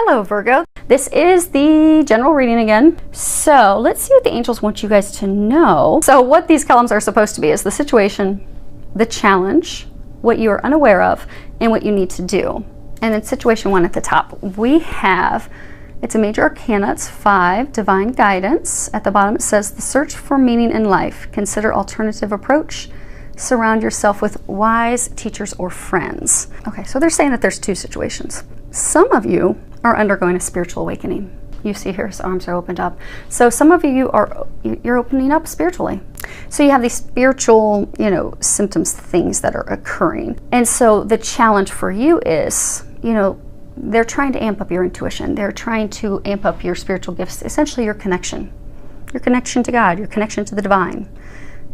Hello, Virgo. This is the general reading again. So let's see what the angels want you guys to know. So what these columns are supposed to be is the situation, the challenge, what you are unaware of, and what you need to do. And then situation 1 at the top, we have, it's a major arcana, it's 5, divine guidance. At the bottom it says, the search for meaning in life. Consider alternative approach. Surround yourself with wise teachers or friends. Okay, so they're saying that there's 2 situations. Some of you are undergoing a spiritual awakening. You see here his arms are opened up. So some of you you're opening up spiritually. So you have these spiritual, symptoms, things that are occurring. And so the challenge for you is, they're trying to amp up your intuition. They're trying to amp up your spiritual gifts, essentially your connection to God, your connection to the divine.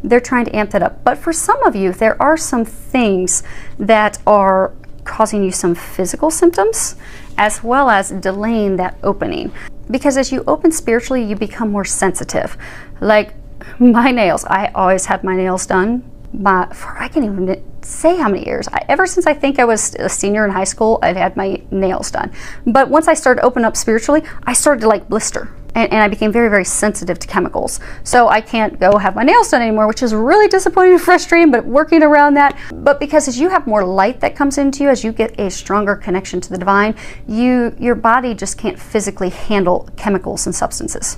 They're trying to amp that up. But for some of you, there are some things that are causing you some physical symptoms, as well as delaying that opening. Because as you open spiritually, you become more sensitive. Like my nails, I always had my nails done for, I can't even say how many years. Ever since I think I was a senior in high school, I've had my nails done. But once I started to open up spiritually, I started to like blister. And I became very, very sensitive to chemicals. So I can't go have my nails done anymore, which is really disappointing and frustrating, but working around that. But because as you have more light that comes into you, as you get a stronger connection to the divine, your body just can't physically handle chemicals and substances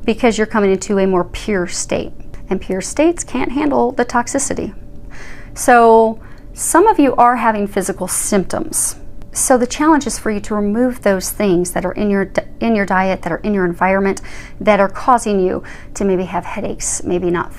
because you're coming into a more pure state. And pure states can't handle the toxicity. So some of you are having physical symptoms. So the challenge is for you to remove those things that are in your diet, that are in your environment, that are causing you to maybe have headaches, maybe not.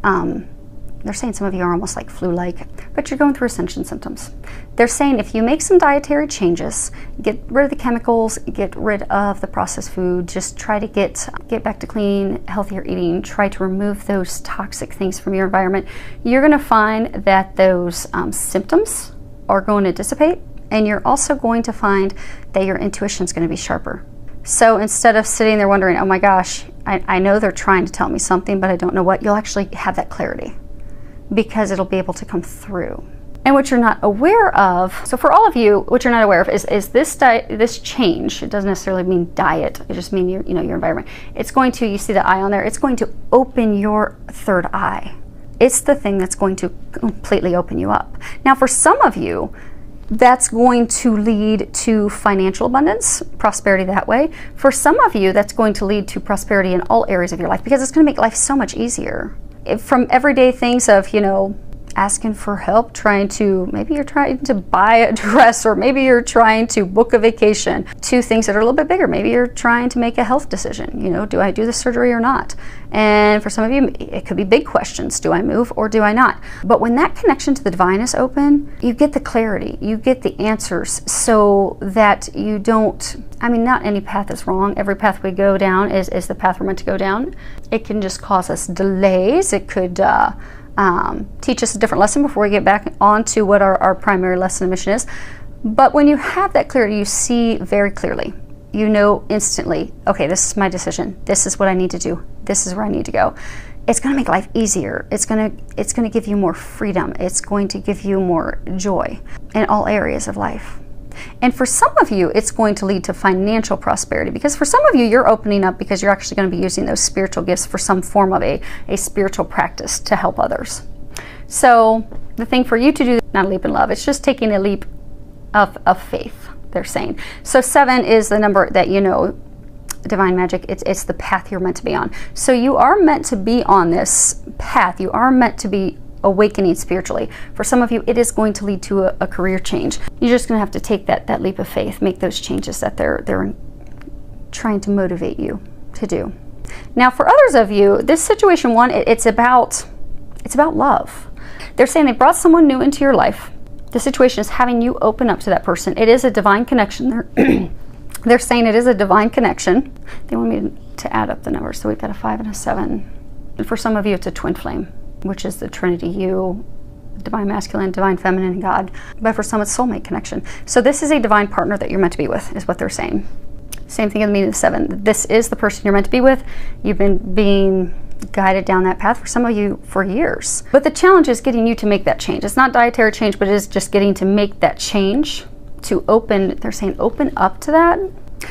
They're saying some of you are almost like flu-like, but you're going through ascension symptoms. They're saying if you make some dietary changes, get rid of the chemicals, get rid of the processed food, just try to get back to clean, healthier eating, try to remove those toxic things from your environment, you're going to find that those symptoms are going to dissipate. And you're also going to find that your intuition is going to be sharper. So instead of sitting there wondering, oh my gosh, I know they're trying to tell me something, but I don't know what, you'll actually have that clarity because it'll be able to come through. And what you're not aware of, so for all of you, what you're not aware of is this change. It doesn't necessarily mean diet. It just means your environment. It's going to, you see the eye on there, it's going to open your third eye. It's the thing that's going to completely open you up. Now for some of you, that's going to lead to financial abundance, prosperity that way. For some of you, that's going to lead to prosperity in all areas of your life because it's going to make life so much easier. From everyday things of, asking for help, maybe you're trying to buy a dress, or maybe you're trying to book a vacation, to things that are a little bit bigger. Maybe you're trying to make a health decision. Do I do the surgery or not? And for some of you, it could be big questions. Do I move or do I not? But when that connection to the divine is open, you get the clarity, you get the answers so that you don't, not any path is wrong. Every path we go down is the path we're meant to go down. It can just cause us delays. It could teach us a different lesson before we get back onto what our primary lesson and mission is. But when you have that clarity, you see very clearly. You know instantly, okay, this is my decision. This is what I need to do. This is where I need to go. It's going to make life easier. It's going to give you more freedom. It's going to give you more joy in all areas of life. And for some of you, it's going to lead to financial prosperity, because for some of you, you're opening up because you're actually going to be using those spiritual gifts for some form of a spiritual practice to help others. So the thing for you to do, not a leap in love, it's just taking a leap of faith, they're saying. So 7 is the number that divine magic, it's the path you're meant to be on. So you are meant to be on this path. You are meant to be awakening spiritually. For some of you, it is going to lead to a career change. You're just going to have to take that leap of faith, make those changes that they're trying to motivate you to do. Now, for others of you, this situation 1, it's about love. They're saying they brought someone new into your life. The situation is having you open up to that person. It is a divine connection. They're saying it is a divine connection. They want me to add up the numbers. So we've got a 5 and a 7. And for some of you, it's a twin flame, which is the Trinity, you, divine masculine, divine feminine, and God. But for some, it's soulmate connection. So this is a divine partner that you're meant to be with, is what they're saying. Same thing in the meaning of 7. This is the person you're meant to be with. You've been being guided down that path for some of you for years. But the challenge is getting you to make that change. It's not dietary change, but it is just getting to make that change, to open, they're saying open up to that.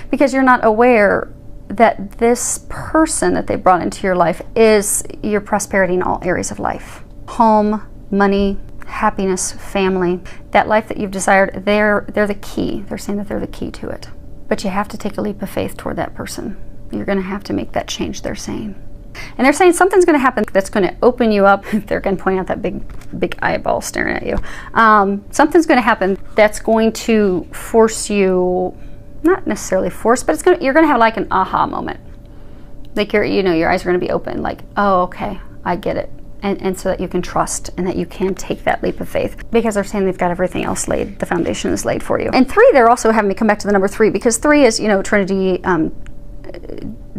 because you're not aware that this person that they brought into your life is your prosperity in all areas of life. Home, money, happiness, family, that life that you've desired, they're the key. They're saying that they're the key to it. But you have to take a leap of faith toward that person. You're going to have to make that change, they're saying. And they're saying something's going to happen that's going to open you up. They're going to point out that big eyeball staring at you. Something's going to happen that's going to force you, not necessarily force, but you're going to have like an aha moment. Like your eyes are going to be open, like, oh, okay, I get it. And so that you can trust and that you can take that leap of faith, because they're saying they've got everything else laid, the foundation is laid for you. And 3, they're also having me come back to the number 3, because 3 is, Trinity,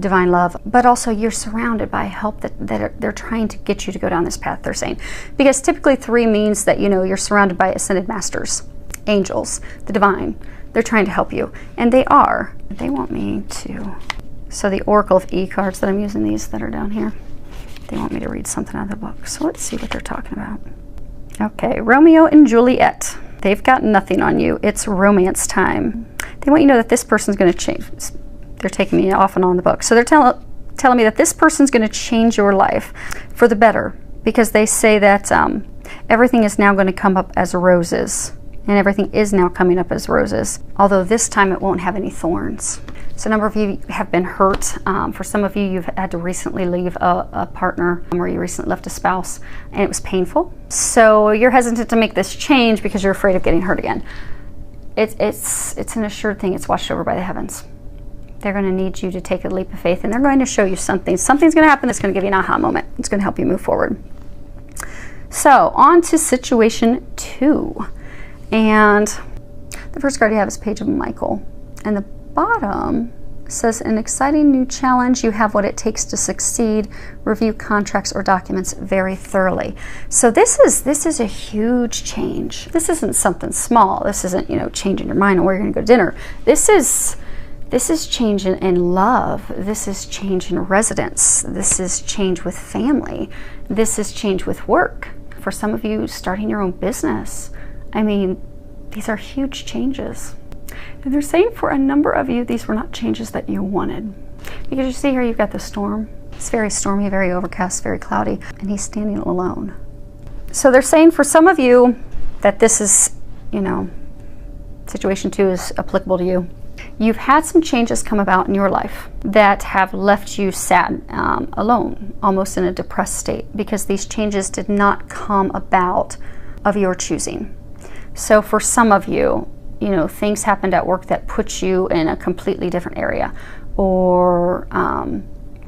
divine love, but also you're surrounded by help that they're trying to get you to go down this path, they're saying. Because typically 3 means that, you're surrounded by ascended masters, angels, the divine. They're trying to help you. And they are. They want me to. So the Oracle of E cards that I'm using, these that are down here, they want me to read something out of the book. So let's see what they're talking about. Okay, Romeo and Juliet. They've got nothing on you. It's romance time. They want you to know that this person's going to change. They're taking me off and on the book. So they're telling me that this person's going to change your life for the better, because they say that everything is now going to come up as roses. And everything is now coming up as roses. Although this time it won't have any thorns. So a number of you have been hurt. For some of you, you've had to recently leave a partner, or you recently left a spouse, and it was painful. So you're hesitant to make this change because you're afraid of getting hurt again. It's an assured thing. It's watched over by the heavens. They're going to need you to take a leap of faith, and they're going to show you something. Something's going to happen that's going to give you an aha moment. It's going to help you move forward. So on to situation 2. And the first card you have is Page of Michael. And the bottom says, an exciting new challenge. You have what it takes to succeed. Review contracts or documents very thoroughly. So this is a huge change. This isn't something small. This isn't, changing your mind on where you're going to go to dinner. This is change in love. This is change in residence. This is change with family. This is change with work. For some of you, starting your own business. I mean, these are huge changes. And they're saying for a number of you, these were not changes that you wanted. Because you see here, you've got the storm. It's very stormy, very overcast, very cloudy, and he's standing alone. So they're saying for some of you that this is, situation 2 is applicable to you. You've had some changes come about in your life that have left you sad, alone, almost in a depressed state, because these changes did not come about of your choosing. So for some of you, things happened at work that put you in a completely different area. Or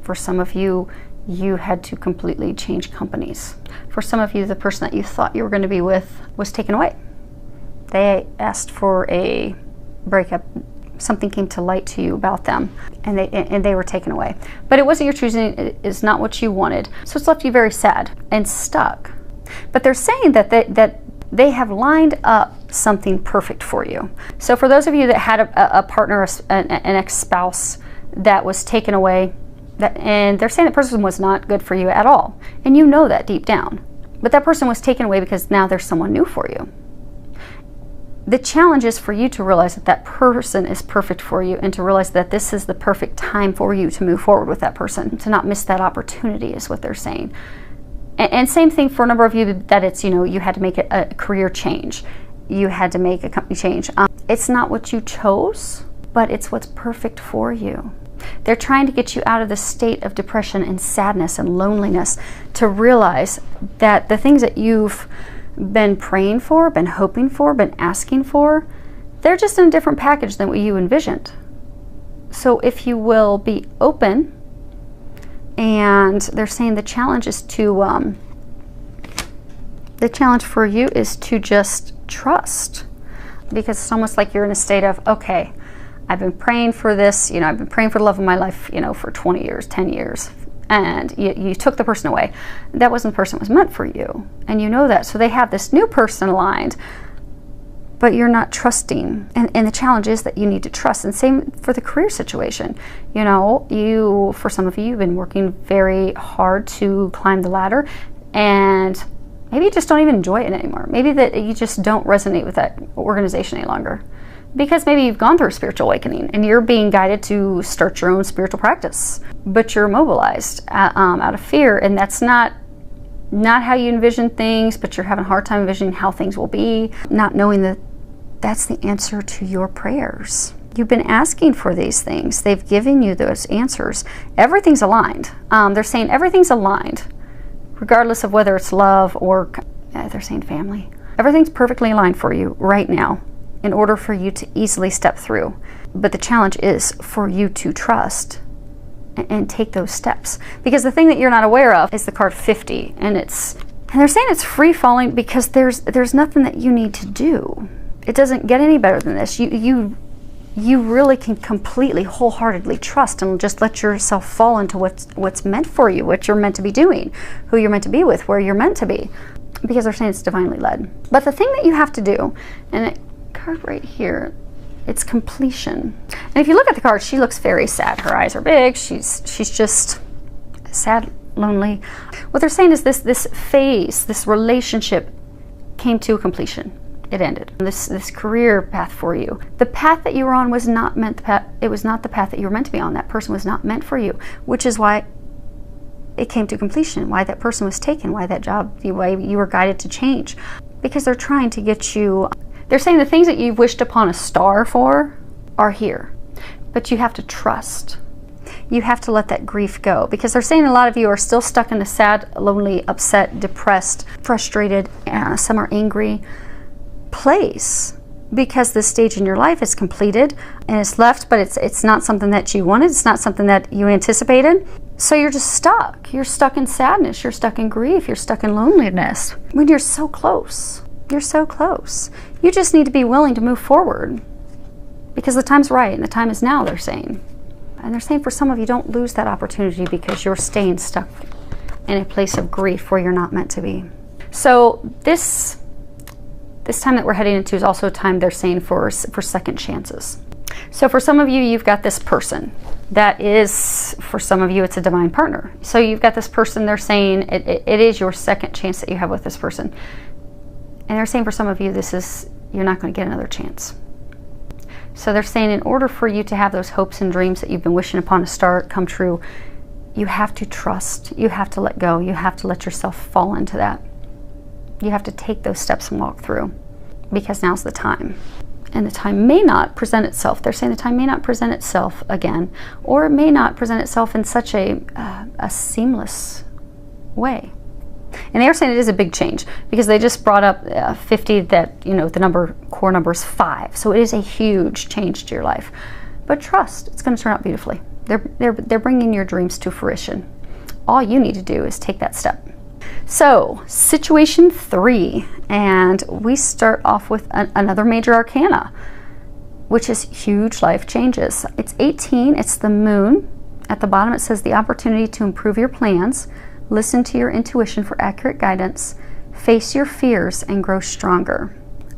for some of you, you had to completely change companies. For some of you, the person that you thought you were going to be with was taken away. They asked for a breakup. Something came to light to you about them, and they were taken away. But it wasn't your choosing. It is not what you wanted. So it's left you very sad and stuck. But they're saying that they have lined up something perfect for you. So for those of you that had a partner, an ex-spouse that was taken away, and they're saying that person was not good for you at all, and you know that deep down. But that person was taken away because now there's someone new for you. The challenge is for you to realize that that person is perfect for you, and to realize that this is the perfect time for you to move forward with that person, to not miss that opportunity is what they're saying. And same thing for a number of you that it's, you had to make a career change. You had to make a company change. It's not what you chose, but it's what's perfect for you. They're trying to get you out of the state of depression and sadness and loneliness, to realize that the things that you've been praying for, been hoping for, been asking for, they're just in a different package than what you envisioned. So if you will be open, and they're saying the challenge is to, the challenge for you is to just trust, because it's almost like you're in a state of, okay, I've been praying for this, I've been praying for the love of my life, for 20 years, 10 years, and you took the person away. That wasn't the person that was meant for you, and you know that. So they have this new person aligned, but you're not trusting. And the challenge is that you need to trust. And same for the career situation. For some of you, you've been working very hard to climb the ladder, and maybe you just don't even enjoy it anymore. Maybe that you just don't resonate with that organization any longer. Because maybe you've gone through a spiritual awakening and you're being guided to start your own spiritual practice, but you're immobilized out of fear, and that's not how you envision things, but you're having a hard time envisioning how things will be, not knowing that that's the answer to your prayers. You've been asking for these things. They've given you those answers. Everything's aligned. They're saying everything's aligned, regardless of whether it's love or, they're saying family. Everything's perfectly aligned for you right now in order for you to easily step through. But the challenge is for you to trust and take those steps. Because the thing that you're not aware of is the card 50. And they're saying it's free falling because there's nothing that you need to do. It doesn't get any better than this. You really can completely, wholeheartedly trust and just let yourself fall into what's meant for you, what you're meant to be doing, who you're meant to be with, where you're meant to be. Because they're saying it's divinely led. But the thing that you have to do, and the card right here, it's completion. And if you look at the card, she looks very sad. Her eyes are big. She's just sad, lonely. What they're saying is this phase, this relationship came to a completion. It ended. This career path for you. The path that you were on was not meant, it was not the path that you were meant to be on. That person was not meant for you, which is why it came to completion, why that person was taken, why that job, why you were guided to change. Because they're trying to get you, they're saying the things that you've wished upon a star for are here. But you have to trust. You have to let that grief go. Because they're saying a lot of you are still stuck in a sad, lonely, upset, depressed, frustrated, some are angry place. Because this stage in your life is completed and it's left, but it's not something that you wanted. It's not something that you anticipated. So you're just stuck. You're stuck in sadness. You're stuck in grief. You're stuck in loneliness. When you're so close. You're so close. You just need to be willing to move forward. Because the time's right and the time is now, they're saying. And they're saying for some of you, don't lose that opportunity because you're staying stuck in a place of grief where you're not meant to be. So this time that we're heading into is also a time they're saying for second chances. So for some of you, you've got this person that is, for some of you, it's a divine partner. So you've got this person, they're saying it is your second chance that you have with this person. And they're saying for some of you, you're not going to get another chance. So they're saying in order for you to have those hopes and dreams that you've been wishing upon a star come true, you have to trust, you have to let go, you have to let yourself fall into that. You have to take those steps and walk through, because now's the time. And the time may not present itself. They're saying the time may not present itself again, or it may not present itself in such a seamless way. And they're saying it is a big change because they just brought up 50, that, the core number is 5. So it is a huge change to your life. But trust, it's going to turn out beautifully. They're bringing your dreams to fruition. All you need to do is take that step. So, situation 3, and we start off with another major arcana, which is huge life changes. It's 18, it's the moon. At the bottom it says the opportunity to improve your plans, listen to your intuition for accurate guidance, face your fears, and grow stronger.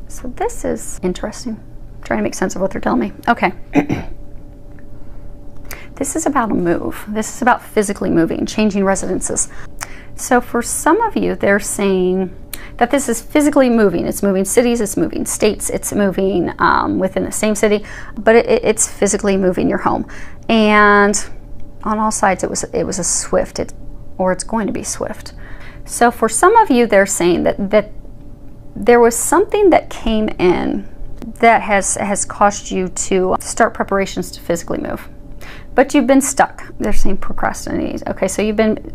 So this is interesting. I'm trying to make sense of what they're telling me. Okay. This is about a move. This is about physically moving, changing residences. So for some of you, they're saying that this is physically moving. It's moving cities, it's moving states, it's moving within the same city, but it's physically moving your home. And on all sides, it was a swift, or it's going to be swift. So for some of you, they're saying that there was something that came in that has caused you to start preparations to physically move. But you've been stuck. They're saying procrastinating. Okay, so you've been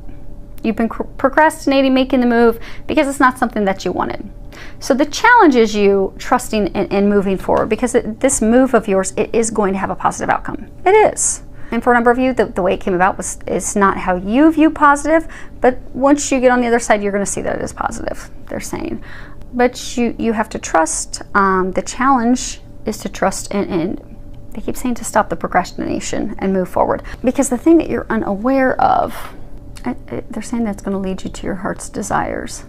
procrastinating making the move because it's not something that you wanted. So the challenge is you trusting and moving forward, because this move of yours, it is going to have a positive outcome. It is. And for a number of you, the way it came about is not how you view positive, but once you get on the other side, you're going to see that it is positive, they're saying. But you have to trust. The challenge is to trust and they keep saying to stop the procrastination and move forward. Because the thing that you're unaware of, they're saying that's going to lead you to your heart's desires,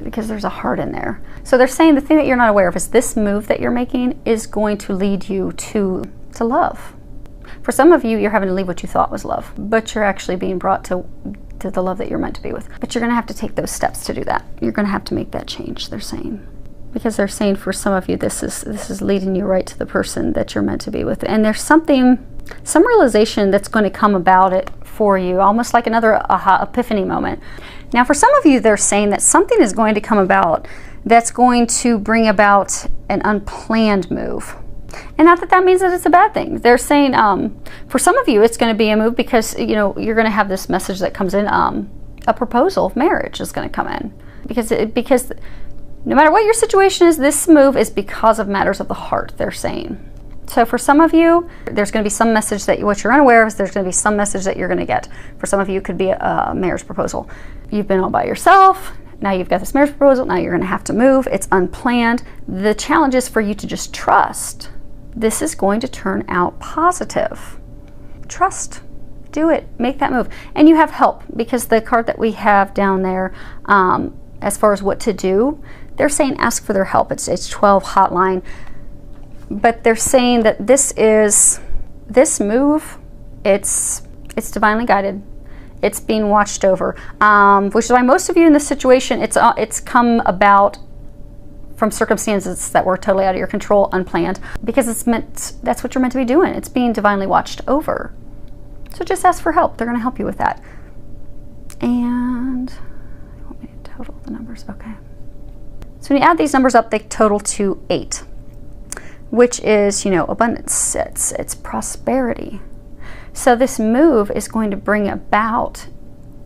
because there's a heart in there. So they're saying the thing that you're not aware of is this move that you're making is going to lead you to love. For some of you, you're having to leave what you thought was love, but you're actually being brought to the love that you're meant to be with. But you're going to have to take those steps to do that. You're going to have to make that change, they're saying. because they're saying for some of you, this is leading you right to the person that you're meant to be with. And there's some realization that's going to come about it for you, almost like another aha epiphany moment. Now, for some of you, they're saying that something is going to come about that's going to bring about an unplanned move. And not that that means that it's a bad thing. They're saying for some of you, it's going to be a move because, you know, you're going to have this message that comes in, a proposal of marriage is going to come in. Because no matter what your situation is, this move is because of matters of the heart, they're saying. So for some of you, there's going to be some message that what you're unaware of is there's going to be some message that you're going to get. For some of you, it could be a marriage proposal. You've been all by yourself. Now you've got this marriage proposal. Now you're going to have to move. It's unplanned. The challenge is for you to just trust. This is going to turn out positive. Trust. Do it. Make that move. And you have help, because the card that we have down there, as far as what to do, they're saying ask for their help. It's 12 hotline. But they're saying that this move, it's divinely guided. It's being watched over, which is why most of you in this situation, it's come about from circumstances that were totally out of your control, unplanned, because that's what you're meant to be doing. It's being divinely watched over. So just ask for help. They're going to help you with that. And you want me to total the numbers? Okay. So when you add these numbers up, they total to 8. Which is, you know, abundance, it's prosperity. So this move is going to bring about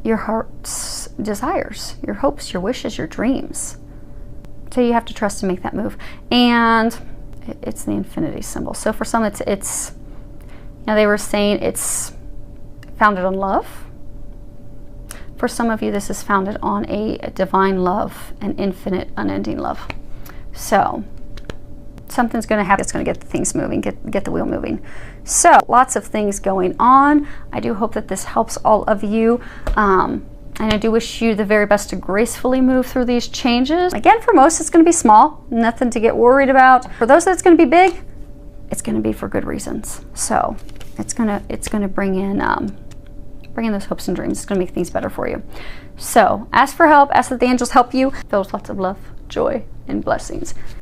your heart's desires, your hopes, your wishes, your dreams. So you have to trust to make that move. And it's the infinity symbol. So for some, it's you know, they were saying it's founded on love. For some of you, this is founded on a divine love, an infinite, unending love. So something's going to happen. It's going to get the things moving, get the wheel moving. So lots of things going on. I do hope that this helps all of you. And I do wish you the very best to gracefully move through these changes. Again, for most, it's going to be small, nothing to get worried about. For those that it's going to be big, it's going to be for good reasons. So it's going to bring in those hopes and dreams. It's going to make things better for you. So ask for help. Ask that the angels help you. Filled with lots of love, joy, and blessings.